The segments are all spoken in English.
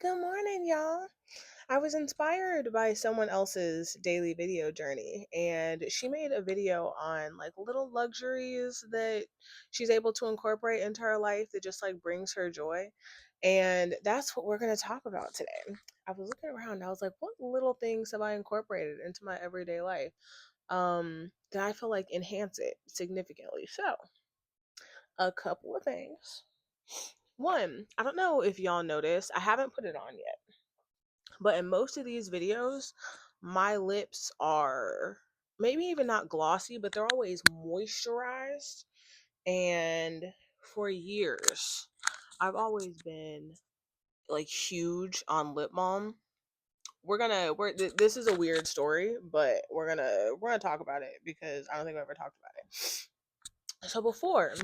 Good morning, y'all. I was inspired by someone else's daily video journey, and she made a video on like little luxuries that she's able to incorporate into her life that just like brings her joy. And that's what we're going to talk about today. I was looking around and I was like, what little things have I incorporated into my everyday life that I feel like enhance it significantly? So, a couple of things. One, I don't know if y'all noticed, I haven't put it on yet. But in most of these videos, my lips are maybe even not glossy, but they're always moisturized. And for years, I've always been like huge on lip balm. This is a weird story, but we're gonna talk about it because I don't think I've ever talked about it. So before,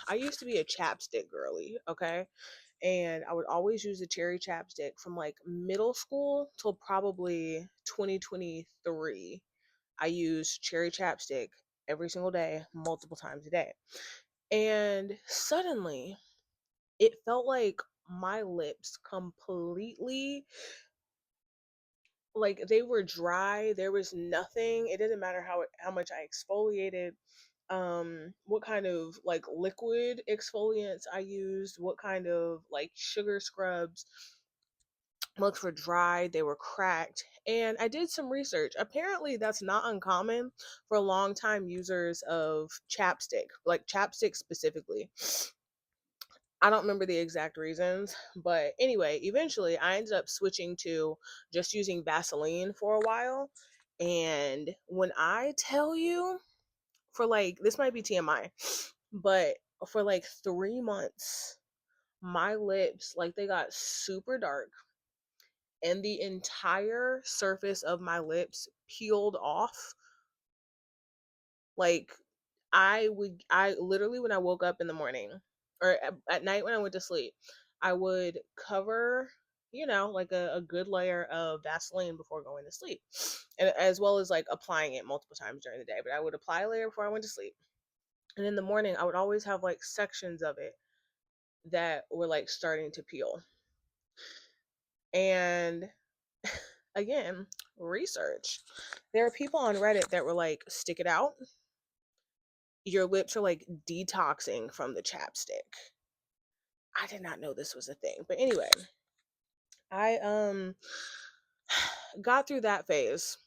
I used to be a chapstick girly, okay? And I would always use a cherry chapstick from like middle school till probably 2023. I used cherry chapstick every single day, multiple times a day. And suddenly, it felt like my lips completely like they were dry. There was nothing. It didn't matter how much I exfoliated, what kind of like liquid exfoliants I used, what kind of like sugar scrubs. Looks were dry, they were cracked, and I did some research. Apparently, that's not uncommon for long time users of chapstick, like chapstick specifically. I don't remember the exact reasons, but anyway, eventually I ended up switching to just using Vaseline for a while. And when I tell you, for like, this might be TMI, but for like 3 months, my lips, like, they got super dark and the entire surface of my lips peeled off. Like, I literally, when I woke up in the morning or at night when I went to sleep, I would cover, like a good layer of Vaseline before going to sleep, and as well as like applying it multiple times during the day. But I would apply a layer before I went to sleep, and in the morning I would always have like sections of it that were like starting to peel. And again, research. There are people on Reddit that were like, stick it out. Your lips are like detoxing from the chapstick. I did not know this was a thing. But anyway, I got through that phase.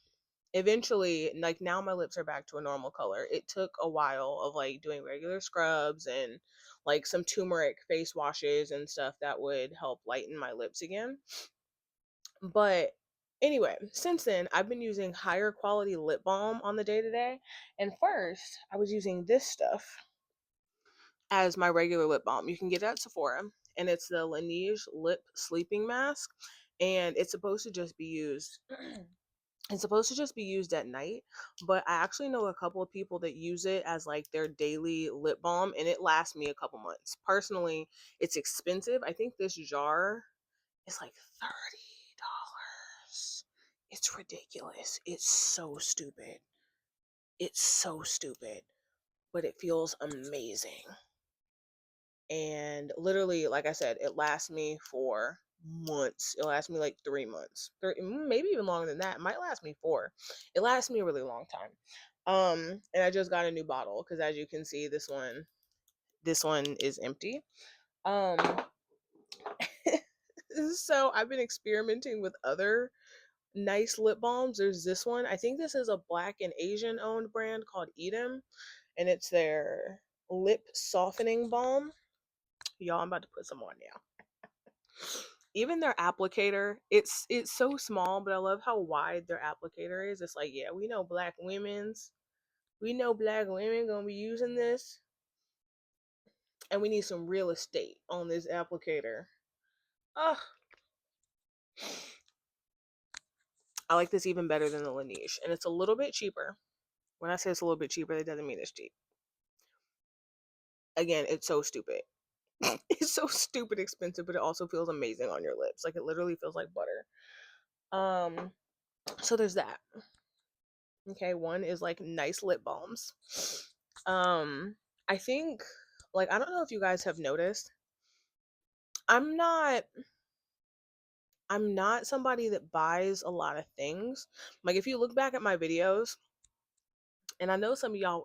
Eventually, like, now my lips are back to a normal color. It took a while of like doing regular scrubs and like some turmeric face washes and stuff that would help lighten my lips again. But anyway, since then, I've been using higher quality lip balm on the day to day. And first, I was using this stuff as my regular lip balm. You can get it at Sephora, and it's the Laneige Lip Sleeping Mask. And it's supposed to just be used. It's supposed to just be used at night, but I actually know a couple of people that use it as like their daily lip balm, and it lasts me a couple months. Personally, it's expensive. I think this jar is like $30. It's ridiculous. It's so stupid. It's so stupid, but it feels amazing. And literally, like I said, it lasts me for months. It lasts me like 3 months, maybe even longer than that. It might last me 4. It lasts me a really long time. And I just got a new bottle because, as you can see, this one is empty. Um, so I've been experimenting with other nice lip balms. There's this one. I think this is a Black and Asian owned brand called Edam, and it's their lip softening balm. Y'all, I'm about to put some on now. Even their applicator, it's so small, but I love how wide their applicator is. It's like, yeah, we know black women gonna be using this, and we need some real estate on this applicator. Oh, I like this even better than the Laneige, and it's a little bit cheaper. When I say it's a little bit cheaper, that doesn't mean it's cheap. Again, it's so stupid. It's so stupid expensive, but it also feels amazing on your lips. Like, it literally feels like butter. Um, so there's that. Okay, one is like nice lip balms. Um, I think, like, I don't know if you guys have noticed. I'm not I'm not somebody that buys a lot of things. Like if you look back at my videos, and I know some of y'all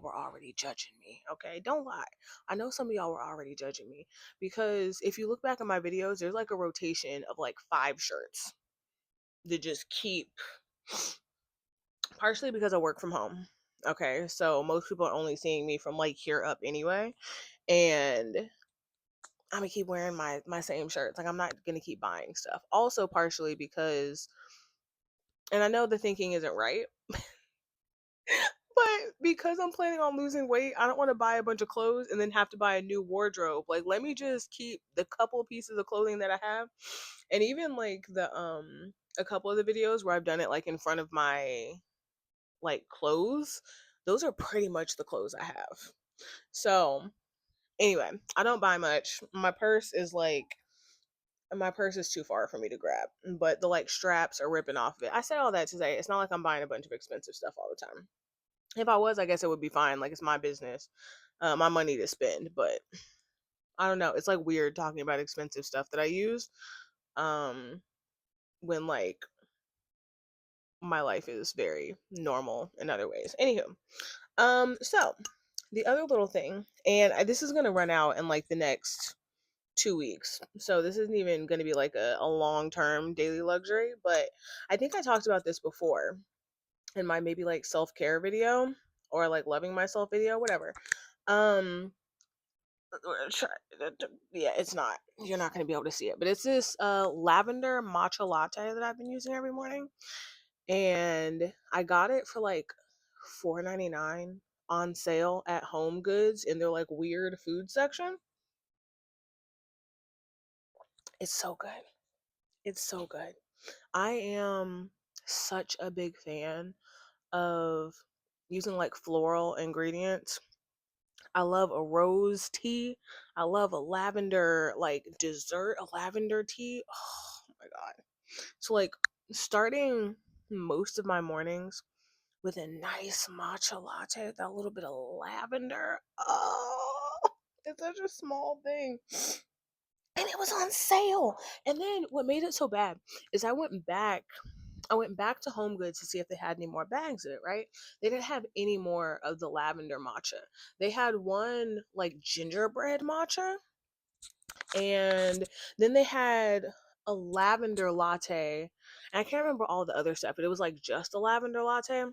were already judging me, okay? Don't lie. I know some of y'all were already judging me because if you look back at my videos, there's like a rotation of like 5 shirts that just keep, partially because I work from home. Okay, so most people are only seeing me from like here up anyway, and I'm gonna keep wearing my same shirts. Like I'm not gonna keep buying stuff. Also, partially because, and I know the thinking isn't right, but because I'm planning on losing weight, I don't want to buy a bunch of clothes and then have to buy a new wardrobe. Like, let me just keep the couple pieces of clothing that I have, and even like the a couple of the videos where I've done it like in front of my like clothes. Those are pretty much the clothes I have. So anyway, I don't buy much. My purse is too far for me to grab, but the like straps are ripping off of it. I said all that to say it's not like I'm buying a bunch of expensive stuff all the time. If I was, I guess it would be fine. Like it's my business, my money to spend. But I don't know. It's like weird talking about expensive stuff that I use, um, when like my life is very normal in other ways. Anywho, so the other little thing, and this is gonna run out in like the next 2 weeks. So this isn't even going to be like a long term daily luxury, but I think I talked about this before in my maybe like self care video or like loving myself video, whatever. Um, yeah, it's not. You're not going to be able to see it, but it's this lavender matcha latte that I've been using every morning, and I got it for like $4.99 on sale at Home Goods in their like weird food section. It's so good. It's so good. I am such a big fan of using like floral ingredients. I love a rose tea. I love a lavender like dessert, a lavender tea. Oh my god. So like starting most of my mornings with a nice matcha latte with that little bit of lavender. Oh, it's such a small thing. And it was on sale. And then what made it so bad is I went back to Home Goods to see if they had any more bags of it, right? They didn't have any more of the lavender matcha. They had one like gingerbread matcha, and then they had a lavender latte. And I can't remember all the other stuff, but it was like just a lavender latte.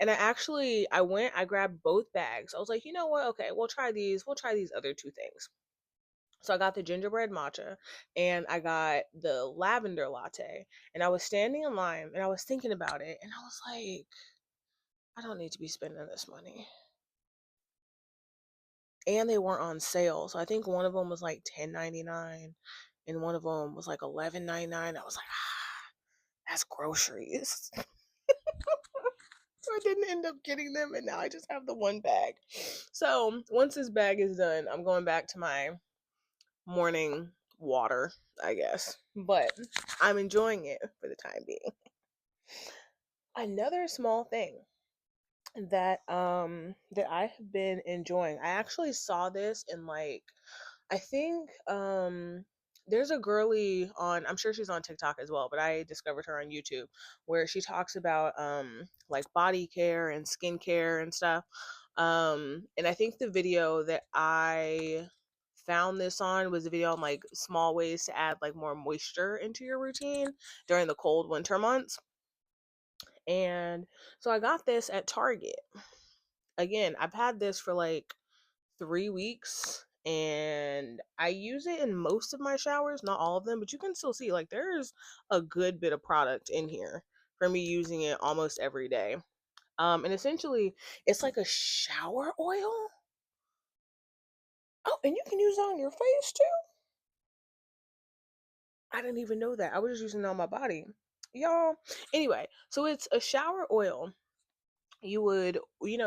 And I grabbed both bags. I was like, you know what? Okay, we'll try these. We'll try these other two things. So I got the gingerbread matcha and I got the lavender latte. And I was standing in line and I was thinking about it and I was like, I don't need to be spending this money. And they weren't on sale. So I think one of them was like $10.99 and one of them was like $11.99. I was like, that's groceries. So I didn't end up getting them and now I just have the one bag. So once this bag is done, I'm going back to my morning water, I guess. But I'm enjoying it for the time being. Another small thing that I have been enjoying. I actually saw this in like I think there's a girly on, I'm sure she's on TikTok as well, but I discovered her on YouTube where she talks about like body care and skincare and stuff. And I think the video that I found this on was a video on like small ways to add like more moisture into your routine during the cold winter months. And so I got this at Target. Again, I've had this for like 3 weeks and I use it in most of my showers, not all of them, but you can still see like there's a good bit of product in here for me using it almost every day. And essentially it's like a shower oil. Oh, and you can use it on your face too. I didn't even know that. I was just using it on my body. Y'all. Anyway, so it's a shower oil. You would,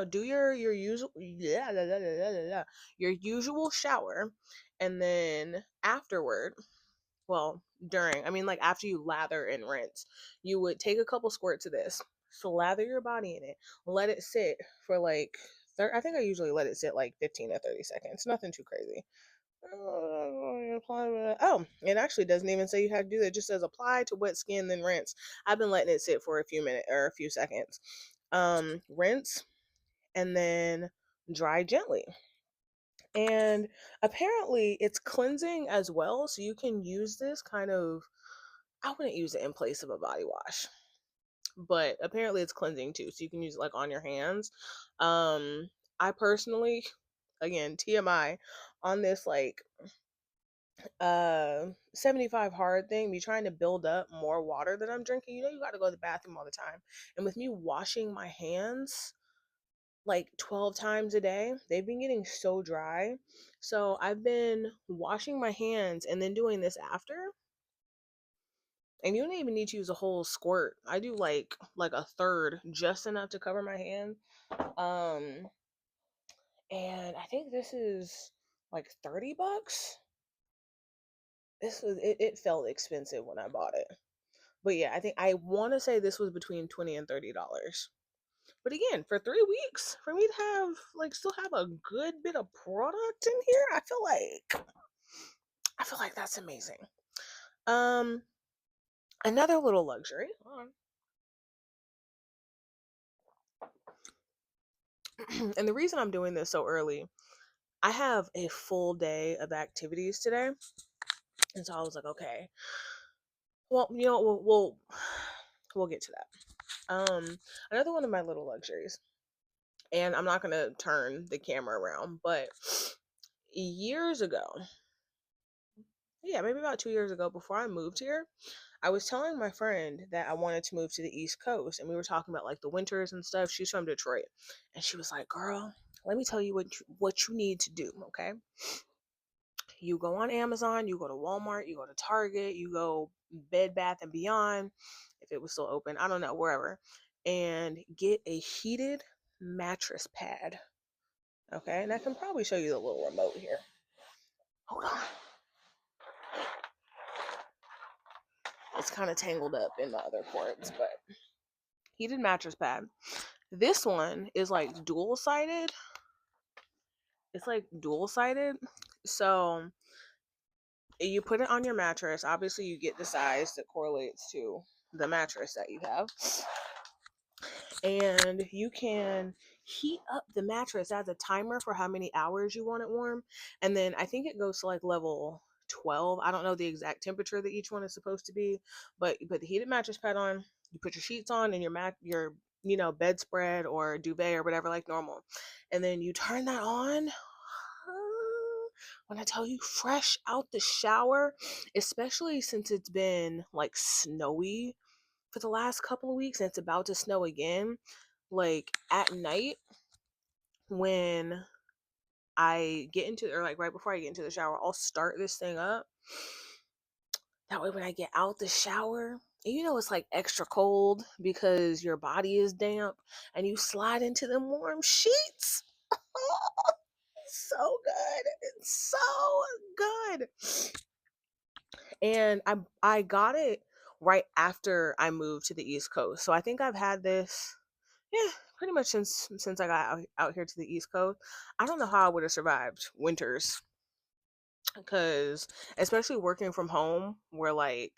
do your usual, yeah, your usual shower, and then afterward, well, during, I mean, like after you lather and rinse, you would take a couple squirts of this, slather your body in it, let it sit for like, I think I usually let it sit like 15 to 30 seconds, nothing too crazy. Oh, it actually doesn't even say you have to do that. It just says apply to wet skin, then rinse. I've been letting it sit for a few minutes or a few seconds. Rinse and then dry gently. And apparently it's cleansing as well. So you can use this kind of, I wouldn't use it in place of a body wash, but apparently it's cleansing too. So you can use it like on your hands. I personally, again, TMI on this like 75 hard thing, me trying to build up more water that I'm drinking. You know, you got to go to the bathroom all the time. And with me washing my hands like 12 times a day, they've been getting so dry. So I've been washing my hands and then doing this after. And you don't even need to use a whole squirt. I do like a third, just enough to cover my hand. Um and I think this is like $30. It felt expensive when I bought it. But yeah, I think I want to say this was between 20 and $30. But again, for 3 weeks, for me to have like still have a good bit of product in here, I feel like that's amazing. Um, Another little luxury. Hold on. And the reason I'm doing this so early, I have a full day of activities today, and so I was like, okay, well, we'll get to that. Another one of my little luxuries, and I'm not gonna turn the camera around, but years ago, yeah, maybe about 2 years ago, before I moved here, I was telling my friend that I wanted to move to the East Coast, and we were talking about like the winters and stuff. She's from Detroit, and she was like, "Girl, let me tell you what you need to do. Okay, you go on Amazon, you go to Walmart, you go to Target, you go Bed Bath and Beyond, if it was still open, I don't know, wherever, and get a heated mattress pad. Okay, and I can probably show you the little remote here. Hold on, it's kind of tangled up in the other cords, but heated mattress pad. This one is like dual sided. It's like dual sided. So you put it on your mattress. Obviously, you get the size that correlates to the mattress that you have. And you can heat up the mattress as a timer for how many hours you want it warm. And then I think it goes to like level 12. I don't know the exact temperature that each one is supposed to be, but you put the heated mattress pad on, you put your sheets on and your bedspread or duvet or whatever like normal. And then you turn that on. When I tell you fresh out the shower, especially since it's been like snowy for the last couple of weeks and it's about to snow again, like at night when I get into, or like right before I get into the shower, I'll start this thing up. That way when I get out the shower, and it's like extra cold because your body is damp and you slide into them warm sheets. So good. It's so good. And I got it right after I moved to the East Coast. So I think I've had this, yeah, pretty much since I got out here to the East Coast. I don't know how I would have survived winters because especially working from home where like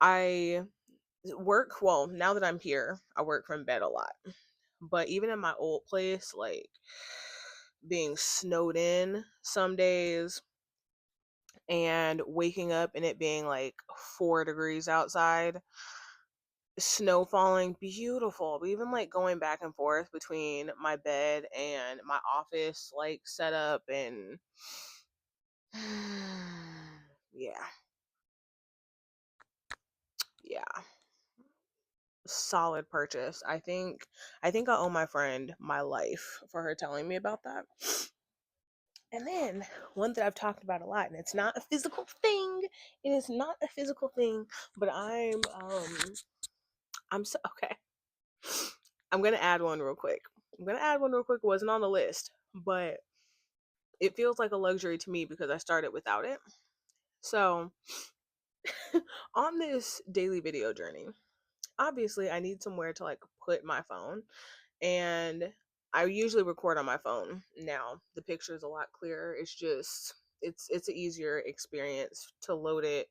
I work, well, now that I'm here, I work from bed a lot. But even in my old place, like being snowed in some days and waking up and it being like 4 degrees outside, snow falling, beautiful. But even like going back and forth between my bed and my office like setup and yeah, yeah, solid purchase. I think I owe my friend my life for her telling me about that. And then one that I've talked about a lot, and it's not a physical thing. It is not a physical thing, but I'm so okay. I'm gonna add one real quick. It wasn't on the list, but it feels like a luxury to me because I started without it. So on this daily video journey, obviously I need somewhere to like put my phone, and I usually record on my phone. Now the picture is a lot clearer. it's an easier experience to load it,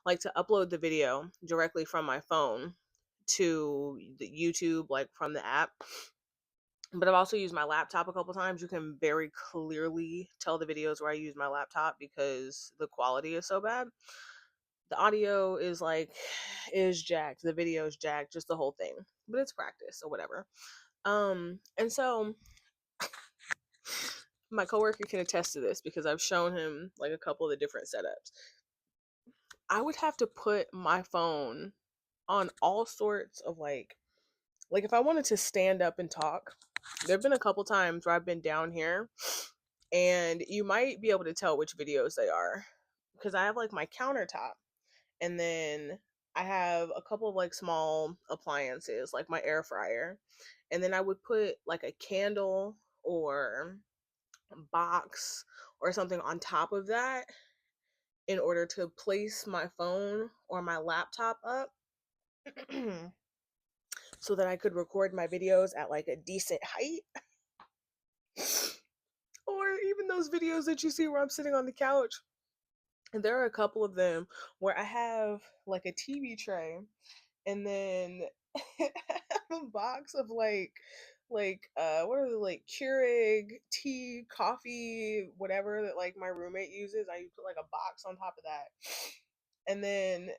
like to upload the video directly from my phone to the YouTube, like from the app. But I've also used my laptop a couple times. You can very clearly tell the videos where I use my laptop because the quality is so bad. The audio is like is jacked, the video is jacked, just the whole thing. But it's practice or whatever. And so my coworker can attest to this because I've shown him like a couple of the different setups. I would have to put my phone on all sorts of like if I wanted to stand up and talk, there've been a couple times where I've been down here and you might be able to tell which videos they are because I have like my countertop and then I have a couple of like small appliances like my air fryer, and then I would put like a candle or box or something on top of that in order to place my phone or my laptop up so that I could record my videos at like a decent height. Or even those videos that you see where I'm sitting on the couch. And there are a couple of them where I have like a TV tray and then I have a box of what are the like Keurig tea, coffee, whatever that like my roommate uses. I put like a box on top of that. And then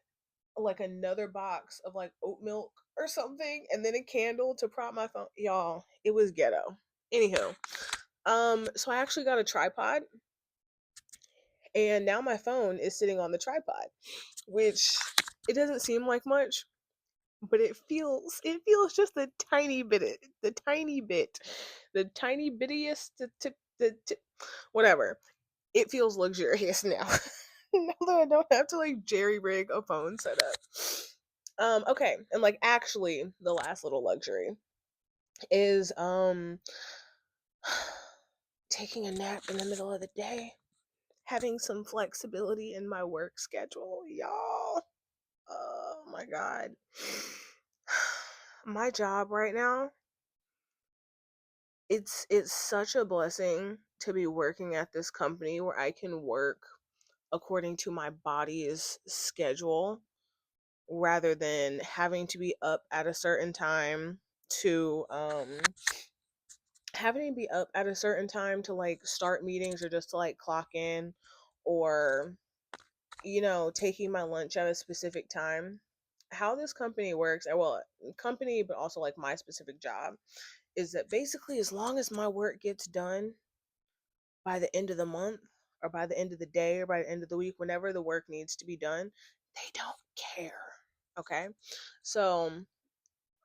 like another box of like oat milk or something, and then a candle to prop my phone. Y'all, it was ghetto. Anywho, so I actually got a tripod, and now my phone is sitting on the tripod, which it doesn't seem like much, but it feels just a tiny bit, the tiny bittiest, whatever. It feels luxurious now. Now that I don't have to like jerry rig a phone setup. Okay, and like actually the last little luxury is taking a nap in the middle of the day, having some flexibility in my work schedule, y'all. Oh my god. My job right now, it's such a blessing to be working at this company where I can work according to my body's schedule rather than having to be up at a certain time to like start meetings or just to like clock in, or taking my lunch at a specific time. How this company works, well, company but also like my specific job, is that basically as long as my work gets done by the end of the month or by the end of the day or by the end of the week, whenever the work needs to be done, they don't care. Okay? So,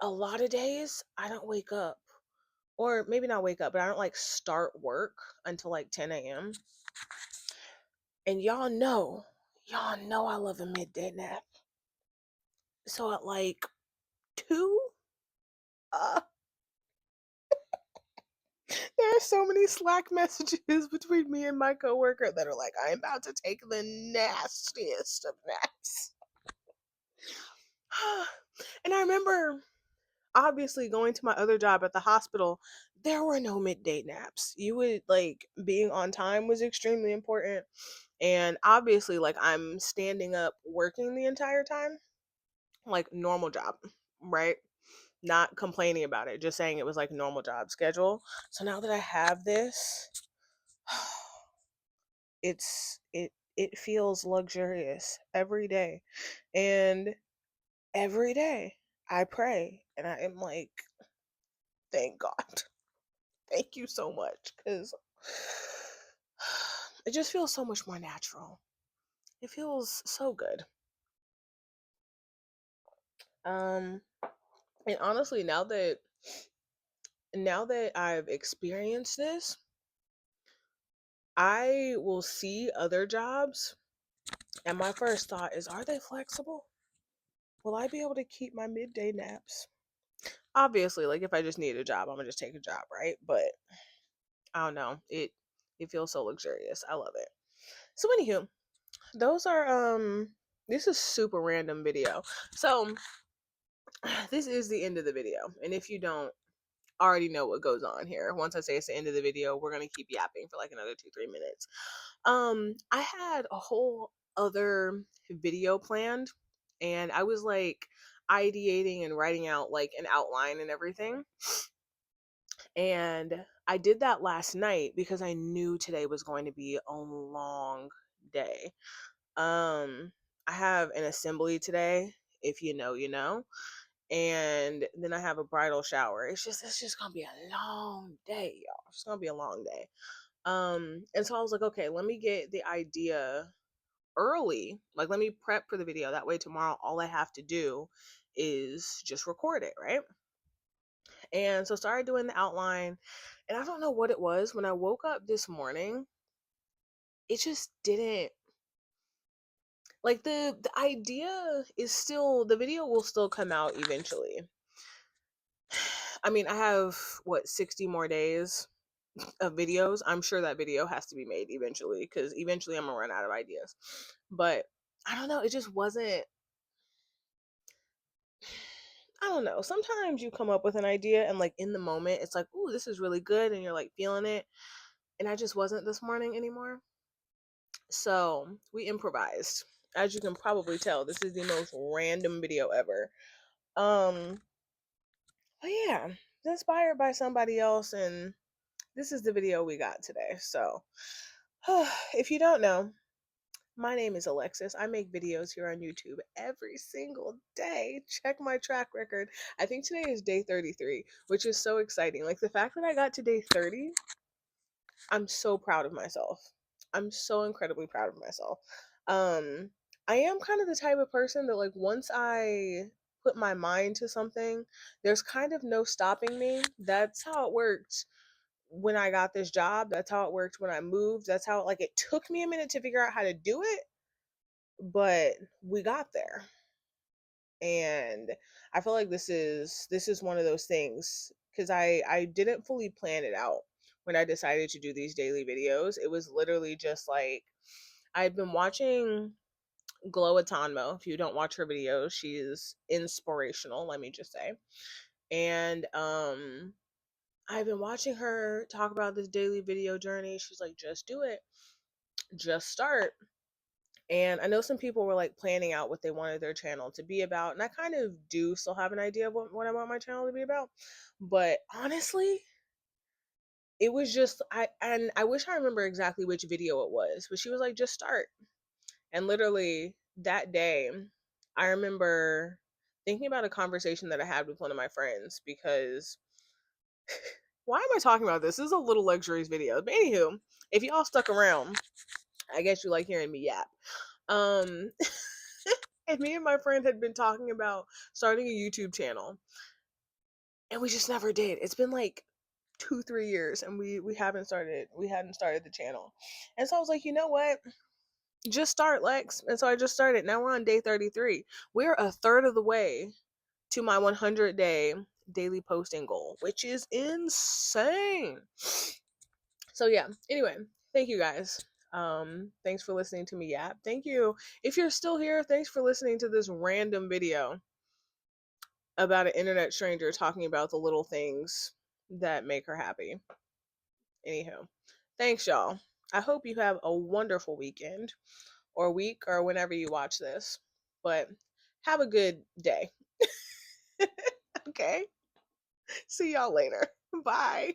a lot of days I don't wake up, or maybe not wake up, but I don't like start work until like 10 a.m. And y'all know I love a midday nap. So at like 2, uh, there are so many Slack messages between me and my coworker that are like, I'm about to take the nastiest of naps. And I remember obviously going to my other job at the hospital, there were no midday naps. You would like being on time was extremely important. And obviously, like I'm standing up working the entire time, like normal job, right? Not complaining about it, just saying it was like normal job schedule. So now that I have this, it feels luxurious every day. And every day I pray and I am like, thank God. Thank you so much, cuz it just feels so much more natural. It feels so good. Um and honestly, now that I've experienced this, I will see other jobs and my first thought is, are they flexible? Will I be able to keep my midday naps? Obviously, like if I just need a job, I'm gonna just take a job, right? But I don't know. It feels so luxurious. I love it. So anywho, those are this is super random video. So this is the end of the video. And if you don't already know what goes on here, once I say it's the end of the video, we're gonna keep yapping for like another 2-3 minutes. I had a whole other video planned, and I was like ideating and writing out like an outline and everything. And I did that last night because I knew today was going to be a long day. Um, I have an assembly today, if you know, you know. And then I have a bridal shower. It's just gonna be a long day, y'all. It's just gonna be a long day. And so I was like, okay, let me get the idea early. Like, let me prep for the video. That way tomorrow all I have to do is just record it, right? And so started doing the outline. And I don't know what it was. When I woke up this morning, it just didn't, like, the idea is still, the video will still come out eventually. I mean, I have what, 60 more days of videos. I'm sure that video has to be made eventually, because eventually I'm gonna run out of ideas. But I don't know, it just wasn't, I don't know. Sometimes you come up with an idea and like in the moment it's like, ooh, this is really good, and you're like feeling it. And I just wasn't this morning anymore. So we improvised. As you can probably tell, this is the most random video ever. Um, but yeah, inspired by somebody else, and this is the video we got today. So if you don't know, my name is Alexis. I make videos here on YouTube every single day. Check my track record. I think today is day 33, which is so exciting. Like, the fact that I got to day 30, I'm so proud of myself. I'm so incredibly proud of myself. Um, I am kind of the type of person that, like, once I put my mind to something, there's kind of no stopping me. That's how it worked when I got this job. That's how it worked when I moved. That's how, like, it took me a minute to figure out how to do it, but we got there. And I feel like this is one of those things, because I didn't fully plan it out when I decided to do these daily videos. It was literally just like, I'd been watching Glow Atonmo. If you don't watch her videos, she is inspirational, let me just say. And I've been watching her talk about this daily video journey. She's like, just do it, just start. And I know some people were like planning out what they wanted their channel to be about. And I kind of do still have an idea of what I want my channel to be about. But honestly, it was just, I wish I remember exactly which video it was, but she was like, just start. And literally that day, I remember thinking about a conversation that I had with one of my friends, because why am I talking about this? This is a little luxuries video. But anywho, if y'all stuck around, I guess you like hearing me yap. Um and me and my friend had been talking about starting a YouTube channel, and we just never did. It's been like 2 3 years, and we hadn't started the channel. And so I was like, you know what, just start, Lex. And so I just started. Now we're on day 33. We're a third of the way to my 100-day daily posting goal, which is insane. So yeah, anyway, thank you guys. Thanks for listening to me yap. Thank you, if you're still here, thanks for listening to this random video about an internet stranger talking about the little things that make her happy. Anywho, thanks, y'all. I hope you have a wonderful weekend or week or whenever you watch this. But have a good day. Okay? See y'all later. Bye.